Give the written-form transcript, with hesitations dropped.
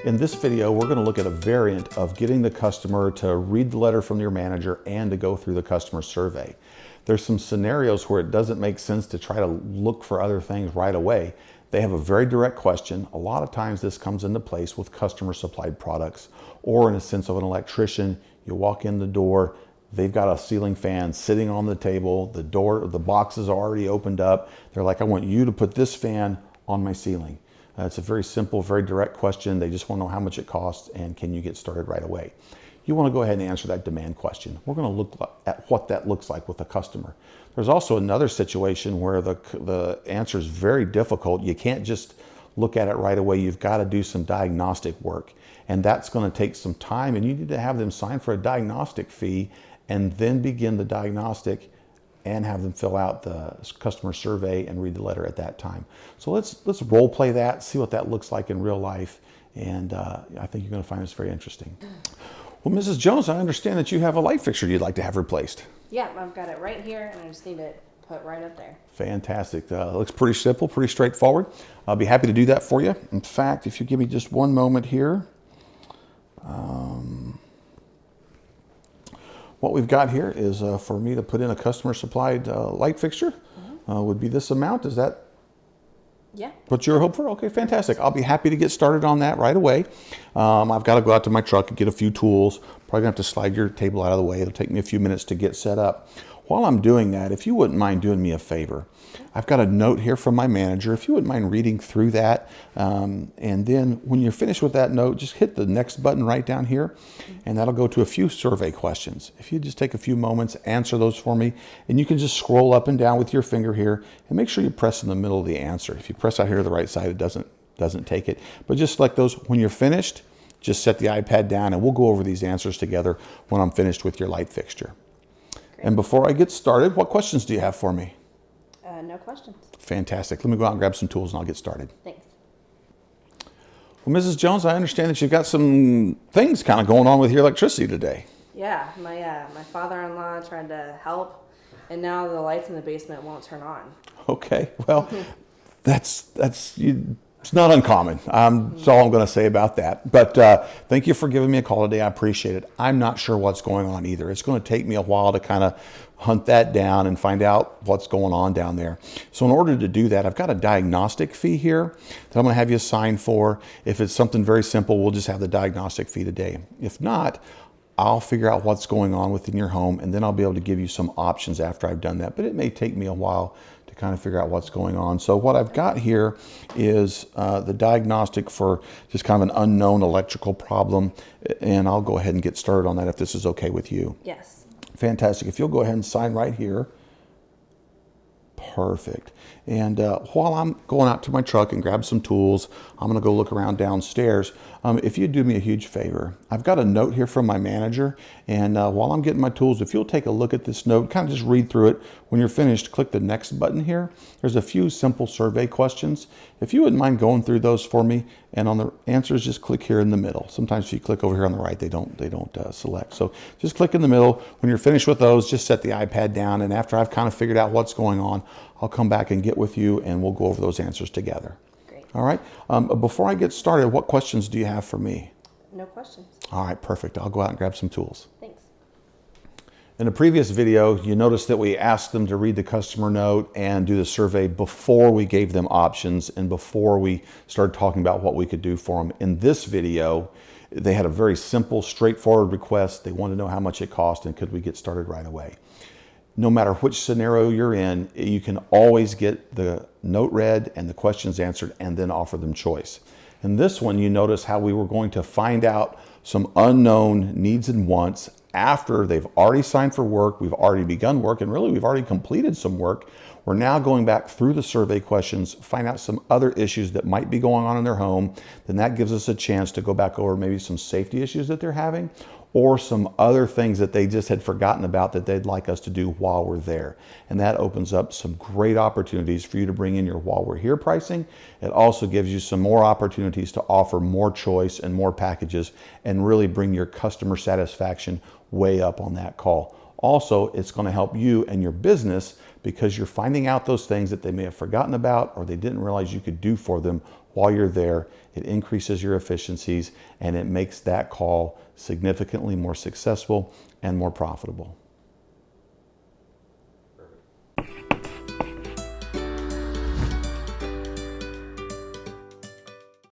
In this video, we're going to look at a variant of getting the customer to read the letter from your manager and to go through the customer survey. There's some scenarios where it doesn't make sense to try to look for other things right away. They have a very direct question. A lot of times this comes into place with customer supplied products, or in a sense of an electrician. You walk in the door, they've got a ceiling fan sitting on the table, the box is already opened up. They're like, I want you to put this fan on my ceiling. It's a very simple, very direct question. They just want to know how much it costs and can you get started right away. You want to go ahead and answer that demand question. We're going to look at what that looks like with a customer. There's also another situation where the answer is very difficult. You can't just look at it right away. You've got to do some diagnostic work, and that's going to take some time, and you need to have them sign for a diagnostic fee and then begin the diagnostic and have them fill out the customer survey and read the letter at that time. So let's role play that, see what that looks like in real life, and I think you're going to find this very interesting. Well, Mrs. Jones, I understand that you have a light fixture you'd like to have replaced. Yeah, I've got it right here, and I just need it put right up there. Fantastic. Looks pretty simple, pretty straightforward. I'll be happy to do that for you. In fact, if you give me just one moment here. What we've got here is for me to put in a customer supplied light fixture. Would be this amount. Is that what you're hoping for? Okay, fantastic. I'll be happy to get started on that right away. I've got to go out to my truck and get a few tools. Probably gonna have to slide your table out of the way. It'll take me a few minutes to get set up. While I'm doing that, if you wouldn't mind doing me a favor, I've got a note here from my manager. If you wouldn't mind reading through that, and then when you're finished with that note, just hit the next button right down here, and that'll go to a few survey questions. If you just take a few moments, answer those for me, and you can just scroll up and down with your finger here, and make sure you press in the middle of the answer. If you press out here to the right side, it doesn't take it. But just select those. When you're finished, just set the iPad down, and we'll go over these answers together when I'm finished with your light fixture. And before I get started, what questions do you have for me? No questions. Fantastic. Let me go out and grab some tools and I'll get started. Thanks. Well, Mrs. Jones, I understand that you've got some things kind of going on with your electricity today. Yeah, my father-in-law tried to help, and now the lights in the basement won't turn on. Okay, well, it's not uncommon. That's all I'm going to say about that. But thank you for giving me a call today. I appreciate it. I'm not sure what's going on either. It's going to take me a while to kind of hunt that down and find out what's going on down there. So in order to do that, I've got a diagnostic fee here that I'm going to have you sign for. If it's something very simple, we'll just have the diagnostic fee today. If not, I'll figure out what's going on within your home, and then I'll be able to give you some options after I've done that. But it may take me a while to kind of figure out what's going on. So what I've got here is the diagnostic for just kind of an unknown electrical problem, and I'll go ahead and get started on that if this is okay with you. Yes. Fantastic. If you'll go ahead and sign right here. Perfect. And while I'm going out to my truck and grab some tools, I'm going to go look around downstairs. If you'd do me a huge favor, I've got a note here from my manager, and while I'm getting my tools, if you'll take a look at this note, kind of just read through it. When you're finished, click the next button here. There's a few simple survey questions. If you wouldn't mind going through those for me, and on the answers, just click here in the middle. Sometimes if you click over here on the right, they don't select. So just click in the middle. When you're finished with those, just set the iPad down, and after I've kind of figured out what's going on, I'll come back and get with you, and we'll go over those answers together. Great. All right. Before I get started, what questions do you have for me? No questions. All right, perfect. I'll go out and grab some tools. Thanks. In a previous video, you noticed that we asked them to read the customer note and do the survey before we gave them options and before we started talking about what we could do for them. In this video, they had a very simple, straightforward request. They wanted to know how much it cost and could we get started right away. No matter which scenario you're in, you can always get the note read and the questions answered and then offer them choice. In this one, you notice how we were going to find out some unknown needs and wants after they've already signed for work, we've already begun work, and really we've already completed some work. We're now going back through the survey questions, find out some other issues that might be going on in their home. Then that gives us a chance to go back over maybe some safety issues that they're having, or some other things that they just had forgotten about that they'd like us to do while we're there. And that opens up some great opportunities for you to bring in your while we're here pricing. It also gives you some more opportunities to offer more choice and more packages and really bring your customer satisfaction way up on that call. Also, it's going to help you and your business because you're finding out those things that they may have forgotten about or they didn't realize you could do for them while you're there. It increases your efficiencies and it makes that call significantly more successful and more profitable.